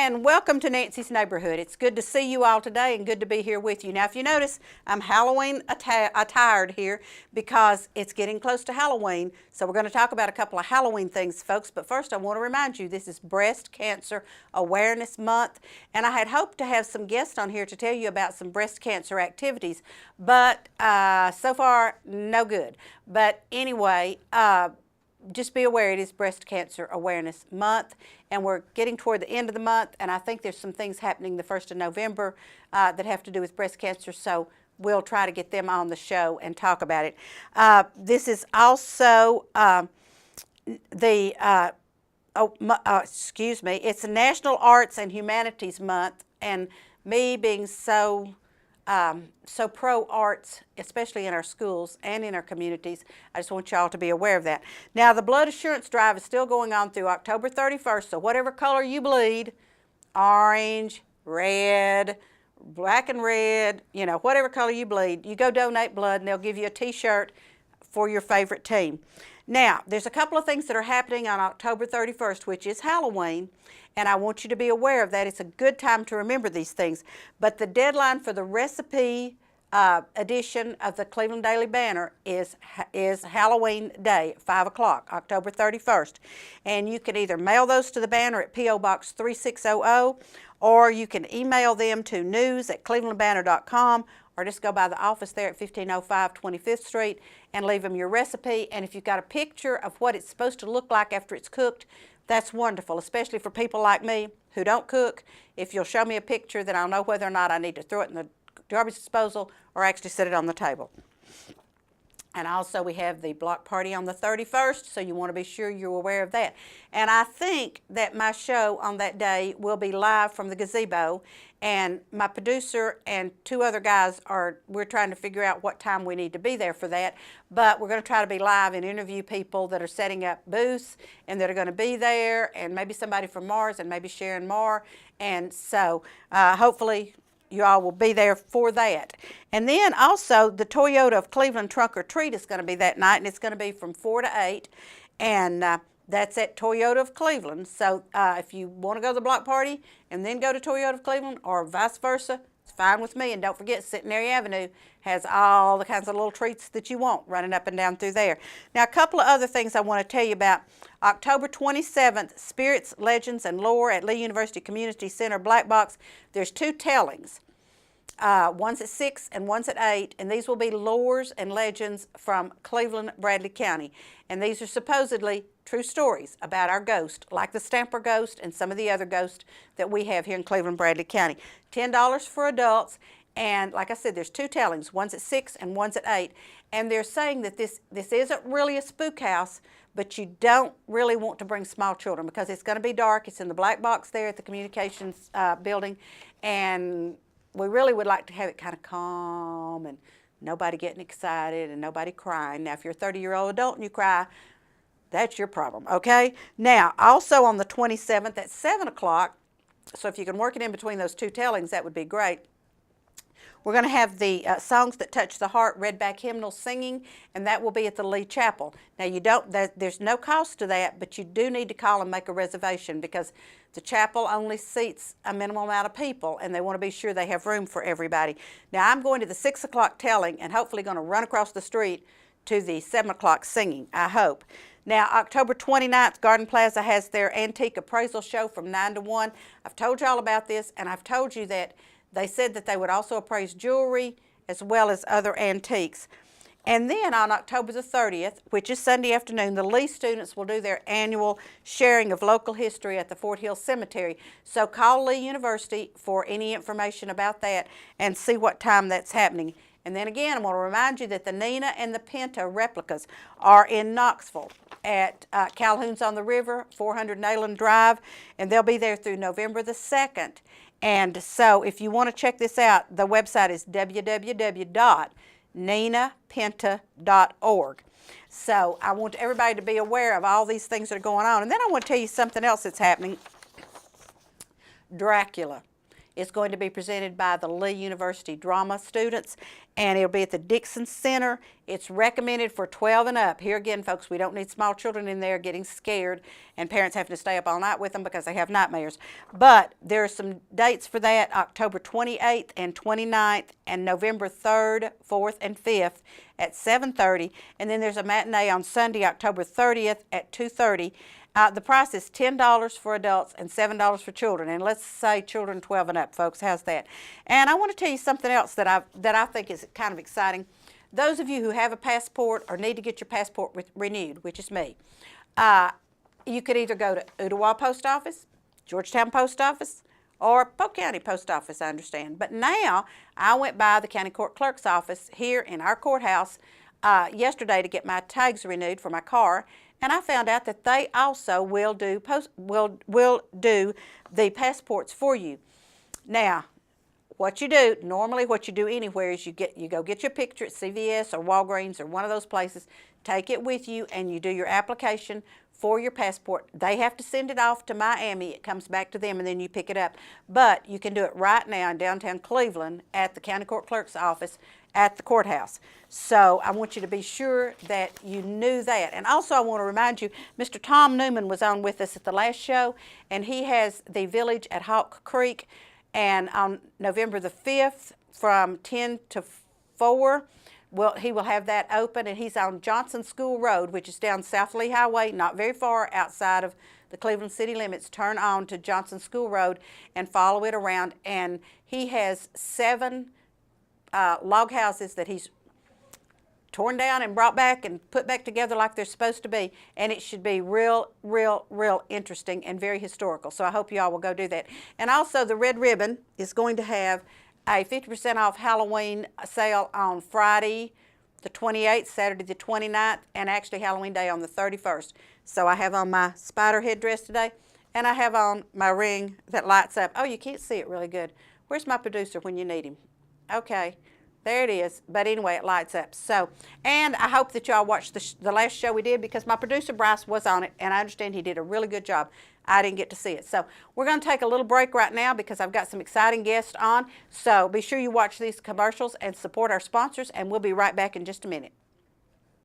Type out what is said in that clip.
and welcome to Nancy's Neighborhood. It's good to see you all today and good to be here with you. Now, if you notice, I'm Halloween attired here because it's getting close to Halloween. So we're going to talk about a couple of Halloween things, folks. But first, I want to remind you, this is Breast Cancer Awareness Month. And I had hoped to have some guests on here to tell you about some breast cancer activities. But so far, no good. But anyway, just be aware it is Breast Cancer Awareness Month, and we're getting toward the end of the month, and I think there's some things happening the 1st of November that have to do with breast cancer, so we'll try to get them on the show and talk about it. This is also it's National Arts and Humanities Month, and me being so pro-arts, especially in our schools and in our communities, I just want y'all to be aware of that. Now, the Blood Assurance Drive is still going on through October 31st, so whatever color you bleed, orange, red, black and red, you know, whatever color you bleed, you go donate blood and they'll give you a t-shirt for your favorite team. Now, there's a couple of things that are happening on October 31st, which is Halloween, and I want you to be aware of that. It's a good time to remember these things. But the deadline for the recipe edition of the Cleveland Daily Banner is Halloween Day, 5 o'clock, October 31st. And you can either mail those to the Banner at P.O. Box 3600, or you can email them to news@clevelandbanner.com, or just go by the office there at 1505 25th Street and leave them your recipe. And if you've got a picture of what it's supposed to look like after it's cooked, that's wonderful, especially for people like me who don't cook. If you'll show me a picture, then I'll know whether or not I need to throw it in the garbage disposal or actually set it on the table. And also we have the block party on the 31st, so you want to be sure you're aware of that. And I think that my show on that day will be live from the gazebo, and my producer and two other guys we're trying to figure out what time we need to be there for that. But we're going to try to be live and interview people that are setting up booths and that are going to be there, and maybe somebody from Mars and maybe Sharon Marr. And so hopefully you all will be there for that. And then also the Toyota of Cleveland Trunk or Treat is going to be that night, and it's going to be from 4 to 8. And that's at Toyota of Cleveland. So if you want to go to the block party and then go to Toyota of Cleveland or vice versa, it's fine with me. And don't forget, Centenary Avenue has all the kinds of little treats that you want running up and down through there. Now, a couple of other things I want to tell you about. October 27th, Spirits, Legends, and Lore at Lee University Community Center Black Box. There's 2 tellings. One's at 6 and one's at 8, and these will be lores and legends from Cleveland, Bradley County. And these are supposedly true stories about our ghost, like the Stamper ghost and some of the other ghosts that we have here in Cleveland, Bradley County. $10 for adults, and like I said, there's 2 tellings. One's at 6 and one's at 8. And they're saying that this isn't really a spook house, but you don't really want to bring small children because it's going to be dark. It's in the black box there at the communications building, and we really would like to have it kind of calm and nobody getting excited and nobody crying. Now, if you're a 30-year-old adult and you cry, that's your problem, okay? Now, also on the 27th at 7 o'clock, so if you can work it in between those 2 tellings, that would be great. We're going to have the Songs That Touch the Heart Redback Hymnal singing, and that will be at the Lee Chapel. Now, there's no cost to that, but you do need to call and make a reservation because the chapel only seats a minimum amount of people, and they want to be sure they have room for everybody. Now, I'm going to the 6 o'clock telling and hopefully going to run across the street to the 7 o'clock singing, I hope. Now, October 29th, Garden Plaza has their antique appraisal show from 9 to 1. I've told you all about this, and I've told you that they said that they would also appraise jewelry as well as other antiques. And then on October the 30th, which is Sunday afternoon, the Lee students will do their annual sharing of local history at the Fort Hill Cemetery. So call Lee University for any information about that and see what time that's happening. And then again, I want to remind you that the Nina and the Pinta replicas are in Knoxville at Calhoun's on the River, 400 Nayland Drive, and they'll be there through November the 2nd. And so if you want to check this out, the website is www.ninapinta.org. So I want everybody to be aware of all these things that are going on. And then I want to tell you something else that's happening. Dracula It's going to be presented by the Lee University drama students, and it'll be at the Dixon Center. It's recommended for 12 and up. Here again, folks, we don't need small children in there getting scared and parents having to stay up all night with them because they have nightmares. But there are some dates for that, October 28th and 29th and November 3rd, 4th, and 5th at 7:30. And then there's a matinee on Sunday, October 30th at 2:30. The price is $10 for adults and $7 for children, and let's say children 12 and up, folks. How's that? And I want to tell you something else that I think is kind of exciting. Those of you who have a passport or need to get your passport renewed, which is me, you could either go to Ottawa Post Office, Georgetown Post Office, or Polk County Post Office, I understand. But now I went by the county court clerk's office here in our courthouse yesterday to get my tags renewed for my car. And I found out that they also will do the passports for you. Now, what you do normally, what you do anywhere is you go get your picture at CVS or Walgreens or one of those places, take it with you, and you do your application for your passport. They have to send it off to Miami. It comes back to them, and then you pick it up. But you can do it right now in downtown Cleveland at the county court clerk's office at the courthouse. So I want you to be sure that you knew that. And also I want to remind you, Mr. Tom Newman was on with us at the last show, and he has the Village at Hawk Creek, and on November the 5th from 10 to 4, he will have that open, and he's on Johnson School Road, which is down South Lee Highway, not very far outside of the Cleveland city limits. Turn on to Johnson School Road and follow it around, and he has 7 log houses that he's torn down and brought back and put back together like they're supposed to be, and it should be real interesting and very historical. So I hope you all will go do that. And also the Red Ribbon is going to have a 50% off Halloween sale on Friday the 28th, Saturday the 29th, and actually Halloween Day on the 31st. So I have on my spider headdress today, and I have on my ring that lights up. Oh, you can't see it really good. Where's my producer when you need him? Okay. There it is, but anyway, it lights up. So, and I hope that y'all watched the last show we did, because my producer Bryce was on it, and I understand he did a really good job. I didn't get to see it. So we're going to take a little break right now because I've got some exciting guests on. So be sure you watch these commercials and support our sponsors, and we'll be right back in just a minute.